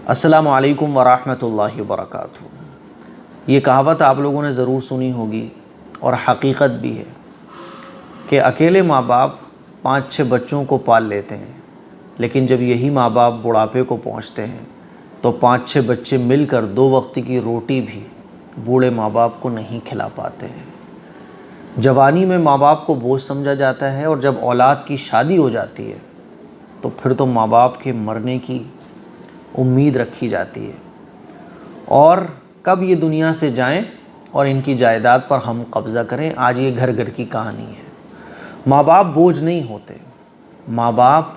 अस्सलामु अलैकुम वरहमतुल्लाहि वबरकातुहू। ये कहावत आप लोगों ने ज़रूर सुनी होगी और हकीकत भी है कि अकेले माँ बाप 5-6 बच्चों को पाल लेते हैं, लेकिन जब यही माँ बाप बुढ़ापे को पहुँचते हैं तो 5-6 बच्चे मिलकर 2 वक्त की रोटी भी बूढ़े माँ बाप को नहीं खिला पाते हैं। जवानी में माँ बाप को बोझ समझा जाता है और जब औलाद की शादी हो जाती है तो फिर तो माँ बाप के मरने की उम्मीद रखी जाती है और कब ये दुनिया से जाएं और इनकी जायदाद पर हम कब्ज़ा करें। आज ये घर घर की कहानी है। माँ बाप बोझ नहीं होते। माँ बाप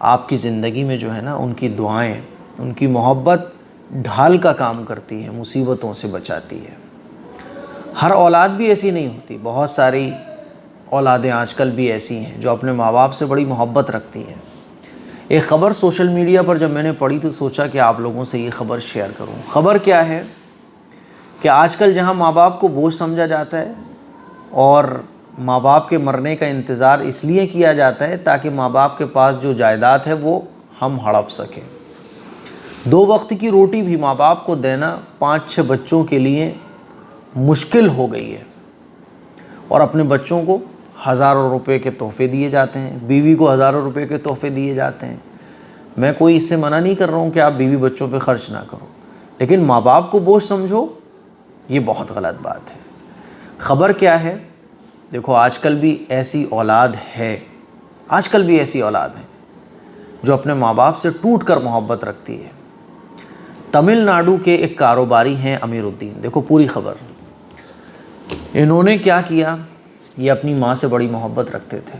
आपकी ज़िंदगी में जो है ना, उनकी दुआएं, उनकी मोहब्बत ढाल का काम करती है, मुसीबतों से बचाती है। हर औलाद भी ऐसी नहीं होती। बहुत सारी औलादें आजकल भी ऐसी हैं जो अपने माँ बाप से बड़ी मोहब्बत रखती हैं। एक ख़बर सोशल मीडिया पर जब मैंने पढ़ी तो सोचा कि आप लोगों से ये ख़बर शेयर करूं। ख़बर क्या है कि आजकल जहां माँ बाप को बोझ समझा जाता है और माँ बाप के मरने का इंतज़ार इसलिए किया जाता है ताकि माँ बाप के पास जो जायदाद है वो हम हड़प सकें। 2 वक्त की रोटी भी माँ बाप को देना 5-6 बच्चों के लिए मुश्किल हो गई है और अपने बच्चों को हज़ारों रुपए के तोहफ़े दिए जाते हैं, बीवी को हज़ारों रुपए के तोहफ़े दिए जाते हैं। मैं कोई इससे मना नहीं कर रहा हूँ कि आप बीवी बच्चों पे ख़र्च ना करो, लेकिन माँ बाप को बोझ समझो, ये बहुत गलत बात है। ख़बर क्या है, देखो आजकल भी ऐसी औलाद है, आजकल भी ऐसी औलाद है जो अपने माँ बाप से टूट कर मोहब्बत रखती है। तमिलनाडु के एक कारोबारी हैं अमीरुद्दीन। देखो पूरी ख़बर। इन्होंने क्या किया, ये अपनी माँ से बड़ी मोहब्बत रखते थे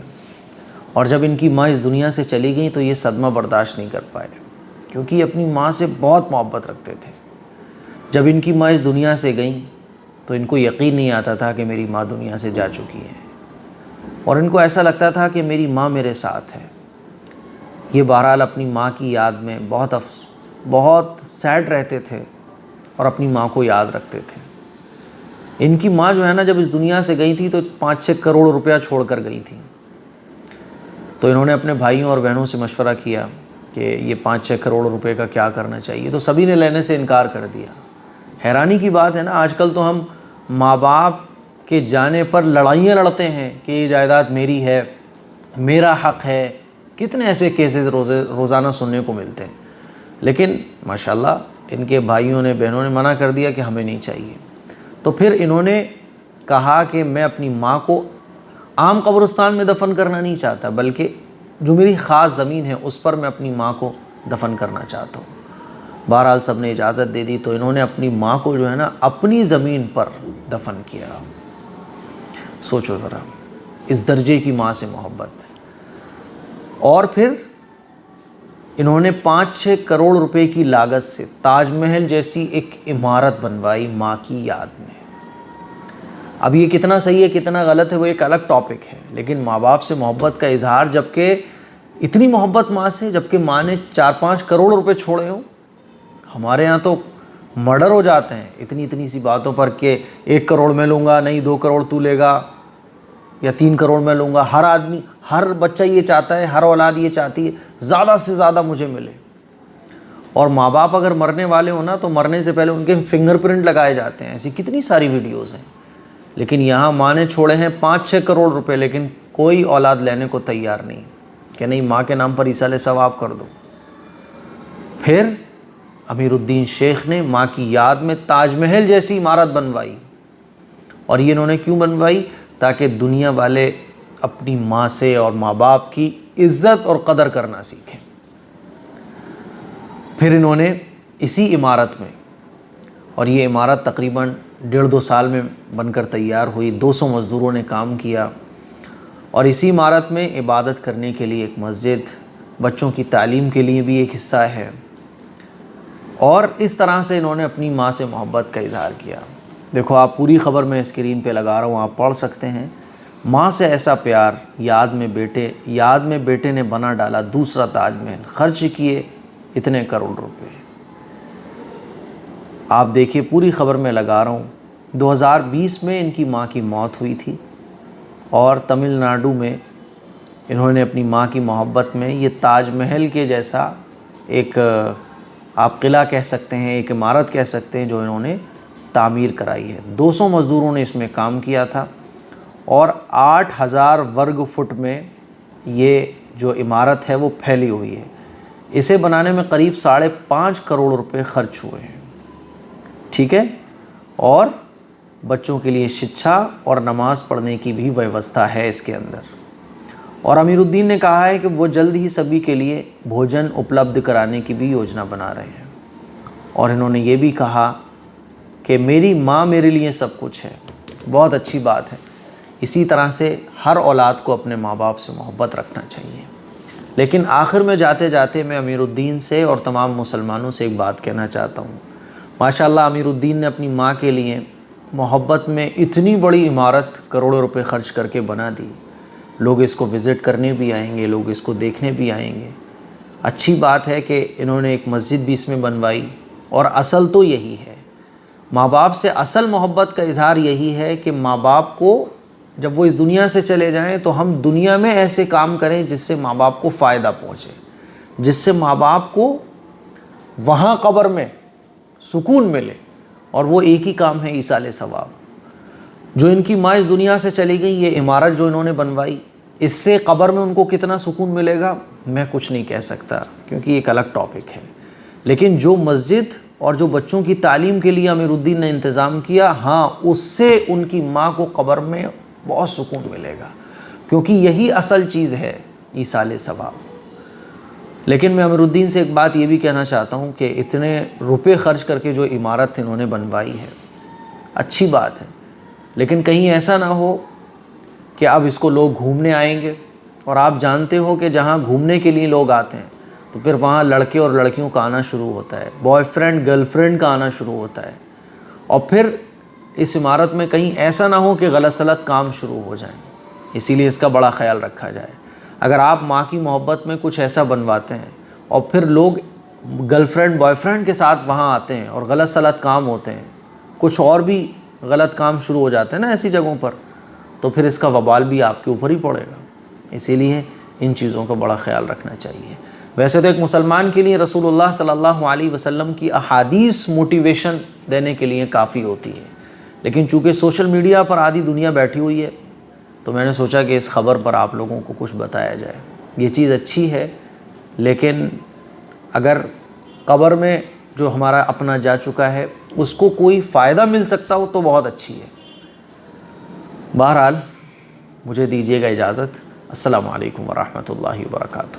और जब इनकी माँ इस दुनिया से चली गई तो ये सदमा बर्दाश्त नहीं कर पाए, क्योंकि ये अपनी माँ से बहुत मोहब्बत रखते थे। जब इनकी माँ इस दुनिया से गई तो इनको यकीन नहीं आता था कि मेरी माँ दुनिया से जा चुकी है और इनको ऐसा लगता था कि मेरी माँ मेरे साथ है। ये बहरहाल अपनी माँ की याद में बहुत सैड रहते थे और अपनी माँ को याद रखते थे। इनकी माँ जो है ना, जब इस दुनिया से गई थी तो 5-6 करोड़ रुपया छोड़ कर गई थी। तो इन्होंने अपने भाइयों और बहनों से मशवरा किया कि ये 5-6 करोड़ रुपए का क्या करना चाहिए, तो सभी ने लेने से इनकार कर दिया। हैरानी की बात है ना, आजकल तो हम माँ बाप के जाने पर लड़ाइयाँ लड़ते हैं कि ये जायदाद मेरी है, मेरा हक़ है। कितने ऐसे केसेस रोज़ाना सुनने को मिलते हैं, लेकिन माशाल्लाह इनके भाइयों ने, बहनों ने मना कर दिया कि हमें नहीं चाहिए। तो फिर इन्होंने कहा कि मैं अपनी माँ को आम कब्रिस्तान में दफन करना नहीं चाहता, बल्कि जो मेरी ख़ास ज़मीन है उस पर मैं अपनी माँ को दफन करना चाहता हूँ। बहरहाल सब ने इजाज़त दे दी तो इन्होंने अपनी माँ को जो है ना, अपनी ज़मीन पर दफन किया। सोचो ज़रा, इस दर्जे की माँ से मोहब्बत। और फिर इन्होंने 5-6 करोड़ रुपए की लागत से ताजमहल जैसी एक इमारत बनवाई माँ की याद में। अब ये कितना सही है कितना गलत है वो एक अलग टॉपिक है, लेकिन माँ बाप से मोहब्बत का इजहार, जबकि इतनी मोहब्बत माँ से, जबकि माँ ने 4-5 करोड़ रुपए छोड़े हों। हमारे यहाँ तो मर्डर हो जाते हैं इतनी इतनी सी बातों पर कि 1 करोड़ मैं लूँगा, नहीं 2 करोड़ तू लेगा, या 3 करोड़ मैं लूँगा। हर आदमी, हर बच्चा ये चाहता है, हर औलाद ये चाहती है ज़्यादा से ज़्यादा मुझे मिले। और माँ बाप अगर मरने वाले हो ना तो मरने से पहले उनके फिंगरप्रिंट लगाए जाते हैं। ऐसी कितनी सारी वीडियोज़ हैं। लेकिन यहाँ माँ ने छोड़े हैं 5-6 करोड़ रुपए, लेकिन कोई औलाद लेने को तैयार नहीं कि नहीं माँ के नाम पर ईसाले सवाब कर दो। फिर अमीरुद्दीन शेख ने माँ की याद में ताजमहल जैसी इमारत बनवाई। और ये इन्होंने क्यों बनवाई? ताकि दुनिया वाले अपनी माँ से और माँ बाप की इज़्ज़त और कदर करना सीखें। फिर इन्होंने इसी इमारत में, और ये इमारत तकरीबन 1.5-2 साल में बनकर तैयार हुई, 200 मज़दूरों ने काम किया। और इसी इमारत में इबादत करने के लिए एक मस्जिद, बच्चों की तालीम के लिए भी एक हिस्सा है। और इस तरह से इन्होंने अपनी माँ से मोहब्बत का इजहार किया। देखो आप पूरी ख़बर मैं स्क्रीन पे लगा रहा हूँ, आप पढ़ सकते हैं। माँ से ऐसा प्यार, याद में बेटे ने बना डाला दूसरा ताजमहल, खर्च किए इतने करोड़ रुपए। आप देखिए पूरी ख़बर मैं लगा रहा हूँ। 2020 में इनकी माँ की मौत हुई थी और तमिलनाडु में इन्होंने अपनी माँ की मोहब्बत में ये ताजमहल के जैसा एक आप किला कह सकते हैं, एक इमारत कह सकते हैं जो इन्होंने तामीर कराई है। 200 मज़दूरों ने इसमें काम किया था और 8000 वर्ग फुट में ये जो इमारत है वो फैली हुई है। इसे बनाने में करीब 5.5 करोड़ रुपए खर्च हुए हैं, ठीक है। और बच्चों के लिए शिक्षा और नमाज़ पढ़ने की भी व्यवस्था है इसके अंदर। और अमीरुद्दीन ने कहा है कि वो जल्द ही सभी के लिए भोजन उपलब्ध कराने की भी योजना बना रहे हैं। और इन्होंने ये भी कहा कि मेरी माँ मेरे लिए सब कुछ है। बहुत अच्छी बात है। इसी तरह से हर औलाद को अपने माँ बाप से मोहब्बत रखना चाहिए। लेकिन आखिर में जाते जाते मैं अमीरुद्दीन से और तमाम मुसलमानों से एक बात कहना चाहता हूँ। माशाअल्लाह अमीरुद्दीन ने अपनी माँ के लिए मोहब्बत में इतनी बड़ी इमारत करोड़ों रुपए खर्च करके बना दी। लोग इसको विज़िट करने भी आएंगे, लोग इसको देखने भी आएंगे। अच्छी बात है कि इन्होंने एक मस्जिद भी इसमें बनवाई। और असल तो यही है, माँ बाप से असल मोहब्बत का इज़हार यही है कि माँ बाप को जब वो इस दुनिया से चले जाएं तो हम दुनिया में ऐसे काम करें जिससे माँ बाप को फ़ायदा पहुँचे, जिससे माँ बाप को वहाँ कब्र में सुकून मिले। और वो एक ही काम है, ईसाले सवाब। जो इनकी माँ इस दुनिया से चली गई, ये इमारत जो इन्होंने बनवाई, इससे कब्र में उनको कितना सुकून मिलेगा मैं कुछ नहीं कह सकता, क्योंकि एक अलग टॉपिक है। लेकिन जो मस्जिद और जो बच्चों की तालीम के लिए अमीरुद्दीन ने इंतज़ाम किया, हाँ, उससे उनकी माँ को कब्र में बहुत सुकून मिलेगा, क्योंकि यही असल चीज़ है, ईसाले सवाब। लेकिन मैं अमीरुद्दीन से एक बात ये भी कहना चाहता हूँ कि इतने रुपए खर्च करके जो इमारत इन्होंने बनवाई है, अच्छी बात है, लेकिन कहीं ऐसा ना हो कि अब इसको लोग घूमने आएंगे। और आप जानते हो कि जहाँ घूमने के लिए लोग आते हैं तो फिर वहाँ लड़के और लड़कियों का आना शुरू होता है, बॉयफ्रेंड गर्लफ्रेंड का आना शुरू होता है। और फिर इस इमारत में कहीं ऐसा ना हो कि गलत सलत काम शुरू हो जाए, इसीलिए इसका बड़ा ख्याल रखा जाए। अगर आप माँ की मोहब्बत में कुछ ऐसा बनवाते हैं और फिर लोग गर्लफ्रेंड बॉयफ्रेंड के साथ वहाँ आते हैं और गलत सलत काम होते हैं, कुछ और भी गलत काम शुरू हो जाते हैं ना ऐसी जगहों पर, तो फिर इसका वबाल भी आपके ऊपर ही पड़ेगा। इसीलिए इन चीज़ों का बड़ा ख्याल रखना चाहिए। वैसे तो एक मुसलमान के लिए रसूलुल्लाह सल्लल्लाहु अलैहि वसल्लम की अहादीस मोटिवेशन देने के लिए काफ़ी होती है, लेकिन चूँकि सोशल मीडिया पर आधी दुनिया बैठी हुई है तो मैंने सोचा कि इस ख़बर पर आप लोगों को कुछ बताया जाए। ये चीज़ अच्छी है, लेकिन अगर कब्र में जो हमारा अपना जा चुका है उसको कोई फ़ायदा मिल सकता हो तो बहुत अच्छी है। बहरहाल मुझे दीजिएगा इजाज़त। अस्सलामु अलैकुम वरहमतुल्लाहि वबरकातुहू।